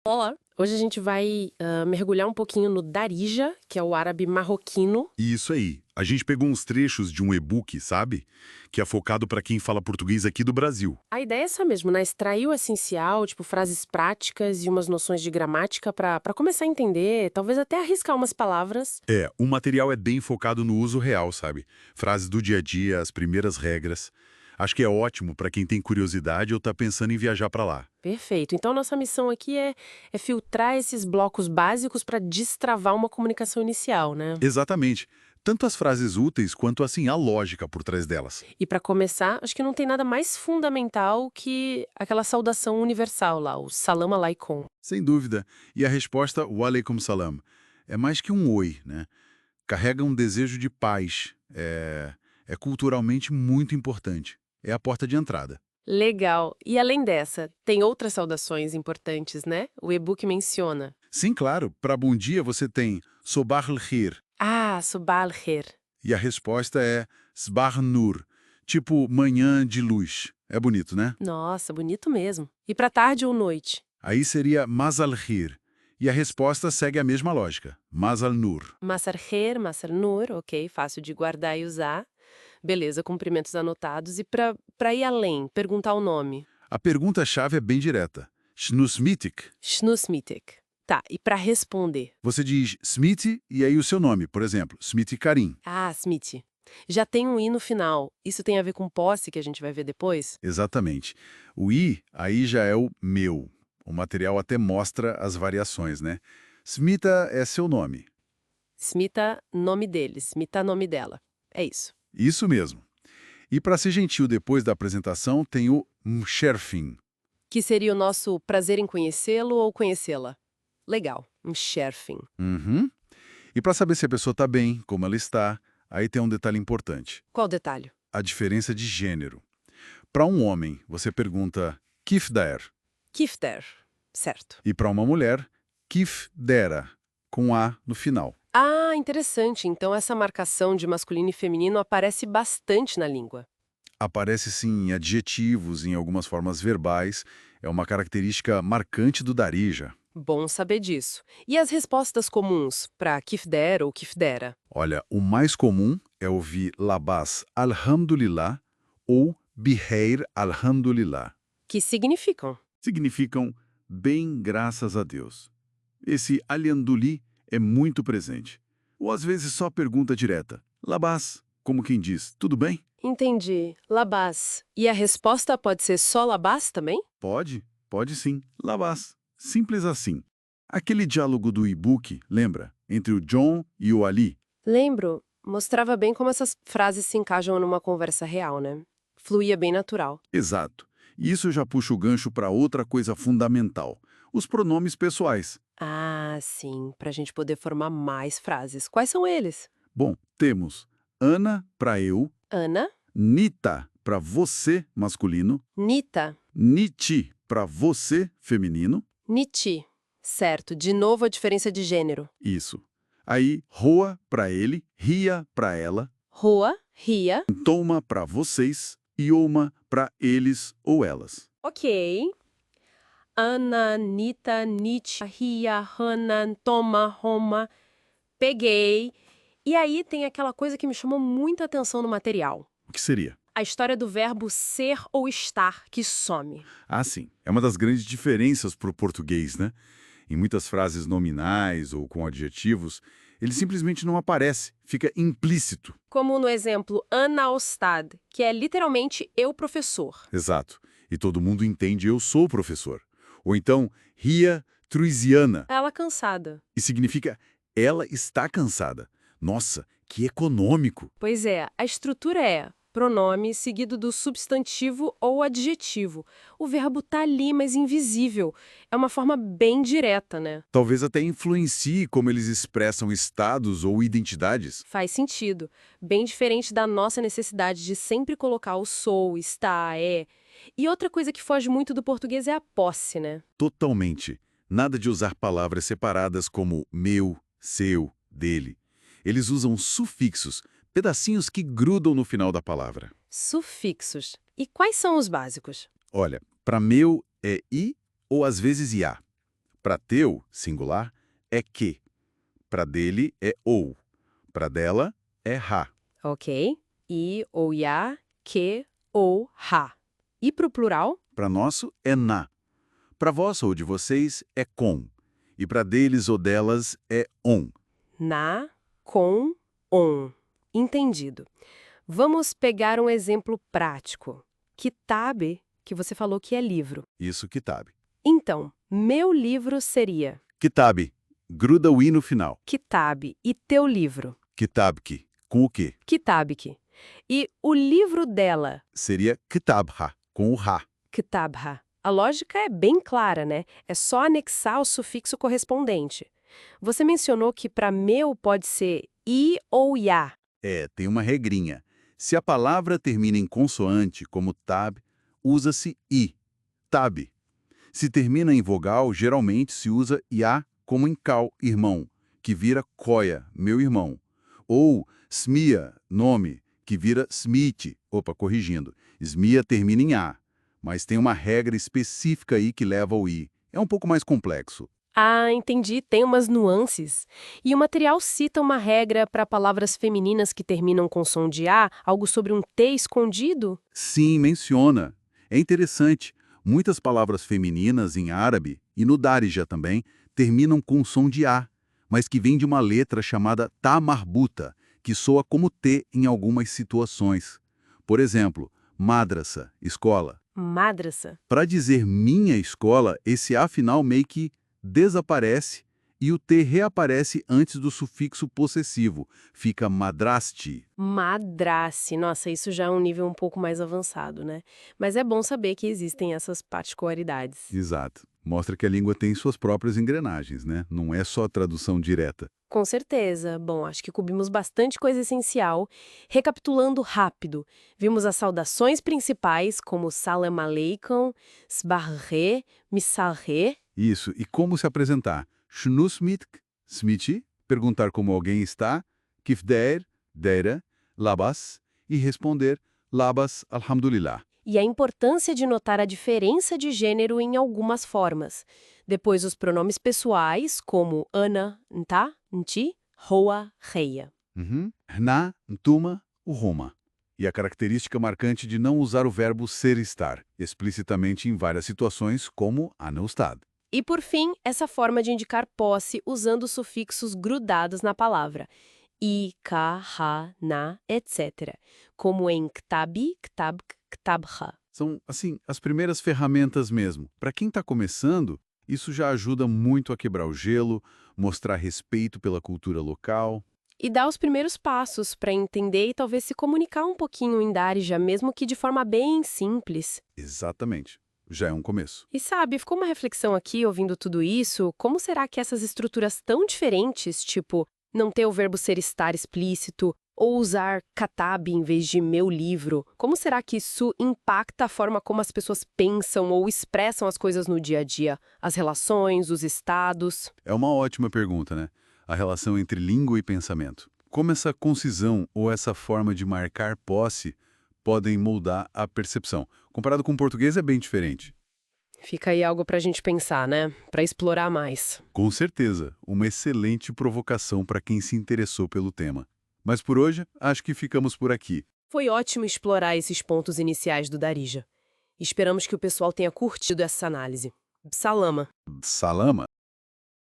Olá! Hoje a gente vai mergulhar um pouquinho no Darija, que é o árabe marroquino. Isso aí. A gente pegou uns trechos de um e-book, sabe? Que é focado para quem fala português aqui do Brasil. A ideia é essa mesmo, né? Extrair o essencial, tipo frases práticas e umas noções de gramática para começar a entender, talvez até arriscar umas palavras. O material é bem focado no uso real, sabe? Frases do dia a dia, as primeiras regras. Acho que é ótimo para quem tem curiosidade ou tá pensando em viajar para lá. Perfeito. Então, nossa missão aqui é filtrar esses blocos básicos para destravar uma comunicação inicial, né? Exatamente. Tanto as frases úteis quanto, assim, a lógica por trás delas. E para começar, acho que não tem nada mais fundamental que aquela saudação universal lá, o Salam Alaikum. Sem dúvida. E a resposta, wa alaikum salam, é mais que um oi, né? Carrega um desejo de paz. É culturalmente muito importante. É a porta de entrada. Legal. E além dessa, tem outras saudações importantes, né? O e-book menciona. Sim, claro. Para bom dia você tem Sobah al-Khir Ah, Subah al-Khair. e a resposta é Sbah nur, tipo manhã de luz. É bonito, né? Nossa, bonito mesmo. E para tarde ou noite? Aí seria Mas al-Khir e a resposta segue a mesma lógica, Mas al-Nur. Masar Khair, Masar Nur, ok, fácil de guardar e usar. Beleza, cumprimentos anotados. E para ir além, perguntar o nome. A pergunta-chave é bem direta. Schnusmitik. Schnusmitek. Tá, e para responder? Você diz Smith e aí o seu nome, por exemplo, Smith Karim. Ah, Smith. Já tem um i no final. Isso tem a ver com posse, que a gente vai ver depois? Exatamente. O I aí já é o meu. O material até mostra as variações, né? Smita é seu nome. Smita, nome deles. Smita, nome dela. É isso. Isso mesmo. E para ser gentil depois da apresentação, tem o Msherfin. Que seria o nosso prazer em conhecê-lo ou conhecê-la. Legal. Um Sherfin. Uhum. E para saber se a pessoa está bem, como ela está, aí tem um detalhe importante. Qual o detalhe? A diferença de gênero. Para um homem, você pergunta Kif daer. Kifter. Certo. E para uma mulher, Kif dera, com A no final. Ah, interessante. Então essa marcação de masculino e feminino aparece bastante na língua. Aparece sim em adjetivos, em algumas formas verbais. É uma característica marcante do Darija. Bom saber disso. E as respostas comuns para kifder ou kifdera? Olha, o mais comum é ouvir labas alhamdulillah ou biheir alhamdulillah. Que significam? Significam bem graças a Deus. Esse alhanduli é muito presente. Ou às vezes só pergunta direta. Labas, como quem diz, tudo bem? Entendi. Labás. E a resposta pode ser só labás também? Pode sim. Labas. Simples assim. Aquele diálogo do e-book, lembra? Entre o John e o Ali. Lembro. Mostrava bem como essas frases se encaixam numa conversa real, né? Fluía bem natural. Exato. E isso já puxa o gancho para outra coisa fundamental. Os pronomes pessoais. Ah, sim, para a gente poder formar mais frases. Quais são eles? Bom, temos Ana para eu, Ana, Nita para você, masculino, Nita, Niti para você, feminino. Niti. Certo, de novo a diferença de gênero. Isso. Aí, Roa para ele, Ria para ela, Rua, Ria. Toma para vocês e Oma para eles ou elas. Ok. Ana, Nita, Niti, Ria, Hana, Toma, Roma. Peguei. E aí tem aquela coisa que me chamou muita atenção no material. O que seria? A história do verbo ser ou estar, que some. Ah, sim. É uma das grandes diferenças para o português, né? Em muitas frases nominais ou com adjetivos, ele simplesmente não aparece, fica implícito. Como no exemplo Ana Ostad, que é literalmente eu professor. Exato. E todo mundo entende eu sou professor. Ou então, Ria Truisiana, Ela cansada. e significa ela está cansada. Nossa, que econômico. Pois é, a estrutura é pronome seguido do substantivo ou adjetivo. O verbo tá ali, mas invisível. É uma forma bem direta, né? Talvez até influencie como eles expressam estados ou identidades. Faz sentido. Bem diferente da nossa necessidade de sempre colocar o sou, está, é. E outra coisa que foge muito do português é a posse, né? Totalmente. Nada de usar palavras separadas como meu, seu, dele. Eles usam sufixos, pedacinhos que grudam no final da palavra. Sufixos. E quais são os básicos? Olha, para meu é i ou às vezes iá. Para teu, singular, é que. Para dele é ou. Para dela é ra. Ok. I ou ya, que ou ha. E pro plural? Para nosso é na. Para vós ou de vocês é com. E para deles ou delas é on. Na, com, on. Entendido. Vamos pegar um exemplo prático. Kitab, que você falou que é livro. Isso kitab. Então, meu livro seria Kitab. Gruda o i no final. kitab e teu livro. Kitabki. Com o quê? Kitabki. E o livro dela, Seria kitabha. Com o ra. kitabha. A lógica é bem clara, né? É só anexar o sufixo correspondente. Você mencionou que para meu pode ser i ou ya. É, tem uma regrinha. Se a palavra termina em consoante, como tab, usa-se i. Tab. Se termina em vogal, geralmente se usa ia, como em cal, irmão, que vira koia, meu irmão. Ou smia, nome, que vira smit. Opa, corrigindo. Smia termina em a, mas tem uma regra específica aí que leva ao i. É um pouco mais complexo. Ah, entendi, tem umas nuances. E o material cita uma regra para palavras femininas que terminam com som de A, algo sobre um T escondido? Sim, menciona. É interessante. Muitas palavras femininas em árabe, e no Darija também, terminam com som de A, mas que vem de uma letra chamada ta marbuta, que soa como T em algumas situações. Por exemplo, madrasa, escola. Madrasa. Para dizer minha escola, esse A final meio que desaparece e o T reaparece antes do sufixo possessivo. Fica madrasti. Madrace. Nossa, isso já é um nível um pouco mais avançado, né? Mas é bom saber que existem essas particularidades. Exato. Mostra que a língua tem suas próprias engrenagens, né? Não é só tradução direta. Com certeza. Bom, acho que cobrimos bastante coisa essencial. Recapitulando rápido, vimos as saudações principais, como Salam Aleikum, Sbarre, Missalre. Isso. E como se apresentar? Schnusmitk, smiti, perguntar como alguém está, kifder, deira, labas, e responder labas, alhamdulillah. E a importância de notar a diferença de gênero em algumas formas. Depois, os pronomes pessoais, como ana, nta, nti, roa, reia. Hna, ntuma, uroma. E a característica marcante de não usar o verbo ser estar, explicitamente em várias situações, como aneustad. E, por fim, essa forma de indicar posse usando sufixos grudados na palavra. I, ka, ha, na, etc. Como em ktabi, ktabk, ktabha. São, assim, as primeiras ferramentas mesmo. Para quem está começando, isso já ajuda muito a quebrar o gelo, mostrar respeito pela cultura local. E dar os primeiros passos para entender e talvez se comunicar um pouquinho em Darija, mesmo que de forma bem simples. Exatamente. Já é um começo. E sabe, ficou uma reflexão aqui, ouvindo tudo isso, como será que essas estruturas tão diferentes, tipo, não ter o verbo ser estar explícito, ou usar katab em vez de meu livro, como será que isso impacta a forma como as pessoas pensam ou expressam as coisas no dia a dia? As relações, os estados? É uma ótima pergunta, né? A relação entre língua e pensamento. Como essa concisão ou essa forma de marcar posse podem moldar a percepção. Comparado com o português é bem diferente. Fica aí algo pra gente pensar, né? Pra explorar mais. Com certeza, uma excelente provocação para quem se interessou pelo tema. Mas por hoje, acho que ficamos por aqui. Foi ótimo explorar esses pontos iniciais do Darija. Esperamos que o pessoal tenha curtido essa análise. Salama! Salama!